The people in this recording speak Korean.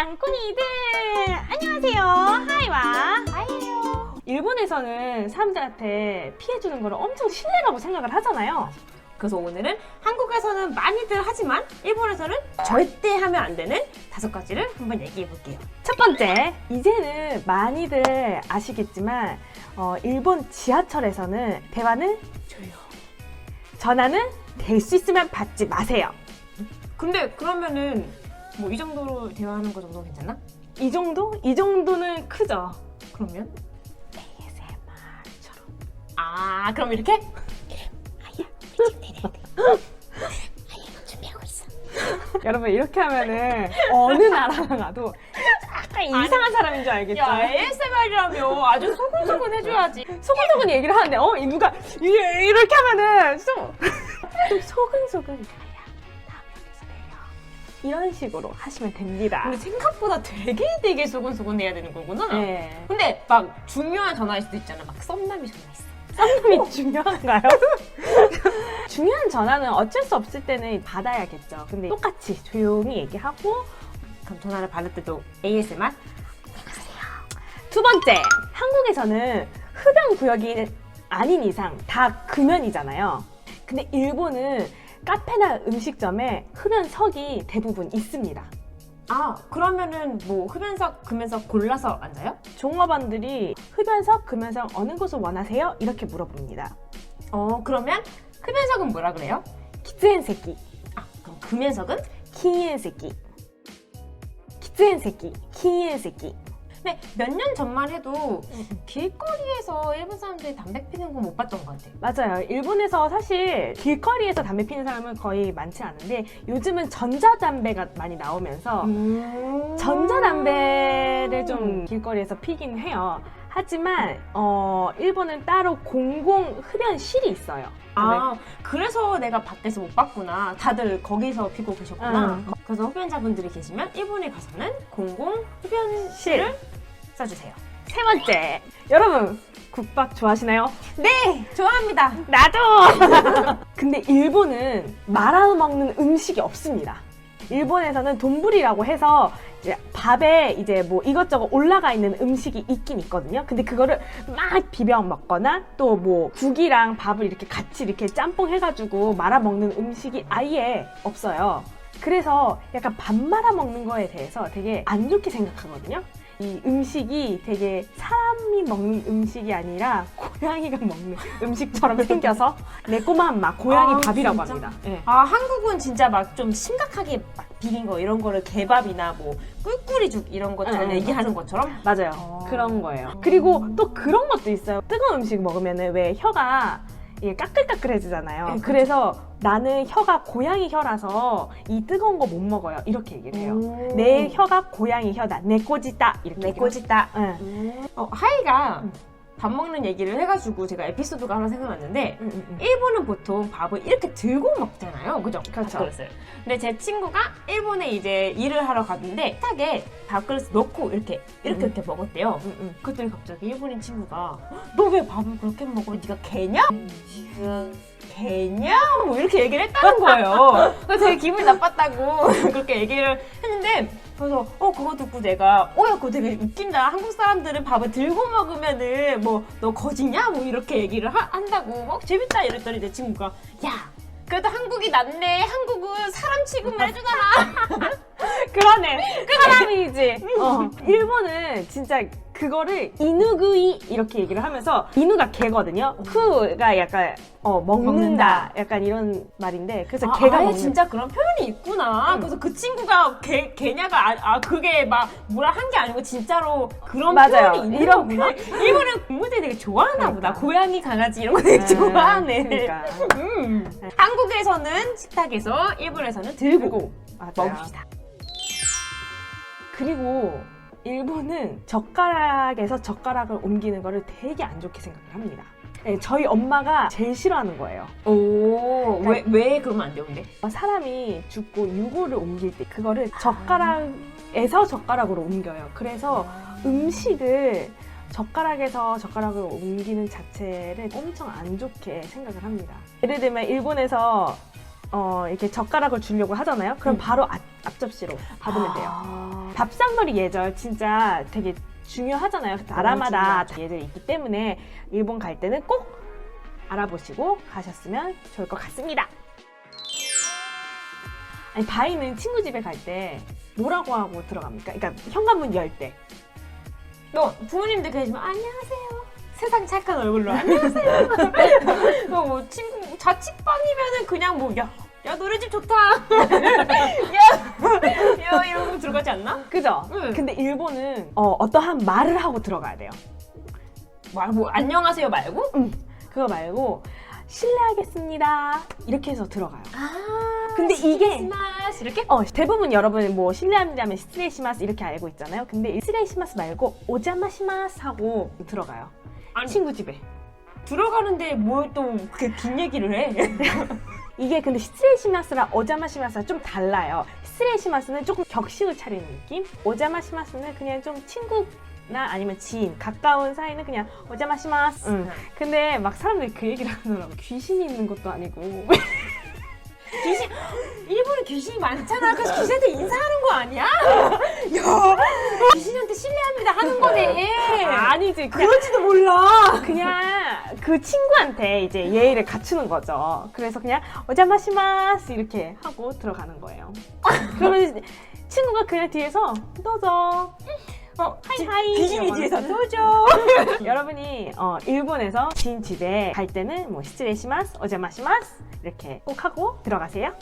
땅콩이들 안녕하세요. 하이와 하이요. 일본에서는 사람들한테 피해주는 거를 엄청 신뢰라고 생각을 하잖아요. 그래서 오늘은 한국에서는 많이들 하지만 일본에서는 절대 하면 안 되는 5가지를 한번 얘기해 볼게요. 첫 번째, 이제는 많이들 아시겠지만 일본 지하철에서는 대화는 조용히, 전화는 될 수 있으면 받지 마세요. 근데 그러면은 뭐 이 정도로 대화하는 거 정도 괜찮나? 이 정도? 이 정도는 크죠. 그러면? ASMR처럼. 아, 그럼 이렇게? 아야, 우리 지금 내려야 돼. 아야, 준비하고 있어. 여러분 이렇게 하면은 어느 나라 가도 약간 이상한 사람인 줄 알겠죠? 야, ASMR이라며 아주 소근소근 해줘야지. 소근소근 얘기를 하는데 이 누가 이렇게 하면은 좀 소근소근 이런 식으로 하시면 됩니다. 근데 생각보다 되게 소근소근 해야 되는 거구나. 네. 근데 막 중요한 전화일 수도 있잖아. 막 썸남이 전화했어. 썸남이 중요한가요? 중요한 전화는 어쩔 수 없을 때는 받아야겠죠. 근데 똑같이 조용히 얘기하고. 그럼 전화를 받을 때도 ASMR? 두 번째, 한국에서는 흡연 구역이 아닌 이상 다 금연이잖아요. 근데 일본은 카페나 음식점에 흡연석이 대부분 있습니다. 아, 그러면은 뭐 흡연석, 금연석 골라서 앉아요? 종업원들이 흡연석, 금연석 어느 곳을 원하세요? 이렇게 물어봅니다. 그러면 흡연석은 뭐라 그래요? 기츠엔세키, 아, 그럼 금연석은? 키엔세키, 기츠엔세키, 키엔세키. 근데 몇 년 전만 해도 길거리에서 일본 사람들이 담배 피는 건 못 봤던 것 같아. 맞아요. 일본에서 사실 길거리에서 담배 피는 사람은 거의 많지 않은데 요즘은 전자담배가 많이 나오면서 전자담배를 좀 길거리에서 피긴 해요. 하지만 일본은 따로 공공 흡연실이 있어요. 아, 그래서 내가 밖에서 못 봤구나. 다들 거기서 피고 계셨구나. 응. 그래서 흡연자분들이 계시면 일본에 가서는 공공 흡연실을 써주세요. 세 번째, 여러분 국밥 좋아하시나요? 네, 좋아합니다. 나도! 근데 일본은 말아 먹는 음식이 없습니다. 일본에서는 돈부리라고 해서 이제 밥에 이제 뭐 이것저것 올라가 있는 음식이 있긴 있거든요. 근데 그거를 막 비벼 먹거나 또 뭐 국이랑 밥을 이렇게 같이 이렇게 짬뽕 해가지고 말아 먹는 음식이 아예 없어요. 그래서 약간 밥 말아 먹는 거에 대해서 되게 안 좋게 생각하거든요. 이 음식이 되게 사람이 먹는 음식이 아니라 고양이가 먹는 음식처럼 생겨서 매콤한 맛, 고양이 밥이라고 진짜? 합니다. 네. 아, 한국은 진짜 막 좀 심각하게 막 비린 거 이런 거를 개밥이나 뭐 꿀꿀이죽 이런 것처럼 응, 얘기하는 것처럼 맞아요. 그런 거예요. 그리고 또 그런 것도 있어요. 뜨거운 음식 먹으면 왜 혀가 이게 까끌까끌해지잖아요. 네, 그래서 나는 혀가 고양이 혀라서 이 뜨거운 거 못 먹어요. 이렇게 얘기를 해요. 오. 내 혀가 고양이 혀다. 내 꼬지다. 이렇게 내 얘기를 꼬지다. 응. 하이가 밥 먹는 얘기를 해가지고 제가 에피소드가 하나 생각났는데 일본은 보통 밥을 이렇게 들고 먹잖아요. 그죠? 그렇죠. 밥그릇을. 근데 제 친구가 일본에 이제 일을 하러 갔는데 식탁에 밥그릇 넣고 이렇게 먹었대요. 그랬더니 갑자기 일본인 친구가 너 왜 밥을 그렇게 먹어? 네가 개냐? 개냐? 뭐 이렇게 얘기를 했다는 거예요. 그래서 되게 기분이 나빴다고 그렇게 얘기를 했는데 그래서 그거 듣고 내가 야 그거 되게 웃긴다. 한국 사람들은 밥을 들고 먹으면은 뭐 너 거지냐? 뭐 이렇게 얘기를 한다고 재밌다 이랬더니 내 친구가 야 그래도 한국이 낫네. 한국은 사람 취급을 해주잖아. 그러네. 사람이지. 일본은 진짜 그거를 이누구이 이렇게 얘기를 하면서 이누가 개거든요. 쿠가 약간 먹는다. 약간 이런 말인데 그래서 개가 아예 먹는. 진짜 그런 표현이 있구나. 그래서 그 친구가 개냐가 그게 막 뭐라 한 게 아니고 진짜로 그런 맞아요. 표현이 있는 이런 거구나. 일본은 동물들이 되게 좋아하나 보다. 그러니까. 고양이, 강아지 이런 거 되게 좋아하네. 그러니까. 한국에서는 식탁에서, 일본에서는 들고 맞아요. 먹읍시다. 그리고 일본은 젓가락에서 젓가락을 옮기는 거를 되게 안 좋게 생각을 합니다. 네, 저희 엄마가 제일 싫어하는 거예요. 왜 그러면 안 돼요, 근데? 사람이 죽고 유골을 옮길 때 그거를 젓가락에서 젓가락으로 옮겨요. 그래서 음식을 젓가락에서 젓가락을 옮기는 자체를 엄청 안 좋게 생각을 합니다. 예를 들면 일본에서 이렇게 젓가락을 주려고 하잖아요. 그럼 바로 앞접시로 받으면 돼요. 밥상머리 예절 진짜 되게 중요하잖아요. 나라마다 예절이 있기 때문에 일본 갈 때는 꼭 알아보시고 가셨으면 좋을 것 같습니다. 아니 바이는 친구 집에 갈 때 뭐라고 하고 들어갑니까? 그러니까 현관문 열 때. 너 부모님들 계시면 안녕하세요. 세상 착한 얼굴로 안녕하세요. 뭐 친구 자취방이면은 그냥 뭐 야 노래 집 좋다. 야 이러고 들어가지 않나? 그죠? 응. 근데 일본은 어떠한 말을 하고 들어가야 돼요. 뭐 안녕하세요 말고? 그거 말고 실례하겠습니다 이렇게 해서 들어가요. 아 근데 이게 스마스 이렇게? 대부분 여러분 뭐 실례합니다면 스트레이시마스 이렇게 알고 있잖아요. 근데 이 스트레이시마스 말고 오자마시마스 하고 들어가요. 아니 친구 집에. 들어가는데 뭘 또 그렇게 긴 얘기를 해? 이게 근데 스트레이시마스랑 오자마시마스랑 좀 달라요. 스트레이시마스는 조금 격식을 차리는 느낌? 오자마시마스는 그냥 좀 친구나 아니면 지인, 가까운 사이는 그냥 오자마시마스. 근데 막 사람들이 그 얘기를 하더라고. 귀신이 있는 것도 아니고. 귀신 일본에 귀신이 많잖아. 그래서 귀신한테 인사하는 거 아니야? 야 귀신한테 실례합니다 하는 거네. 아니지. 그런지도 몰라. 그냥 그 친구한테 이제 예의를 갖추는 거죠. 그래서 그냥 오자마시마스 이렇게 하고 들어가는 거예요. 그러면 친구가 그냥 뒤에서 도저 하이하이 귀신이 이러고 뒤에서 도저. 여러분이 일본에서 지인 집에 갈 때는 뭐 시츠레시마스, 오자마시마스 이렇게 꼭 하고 들어가세요.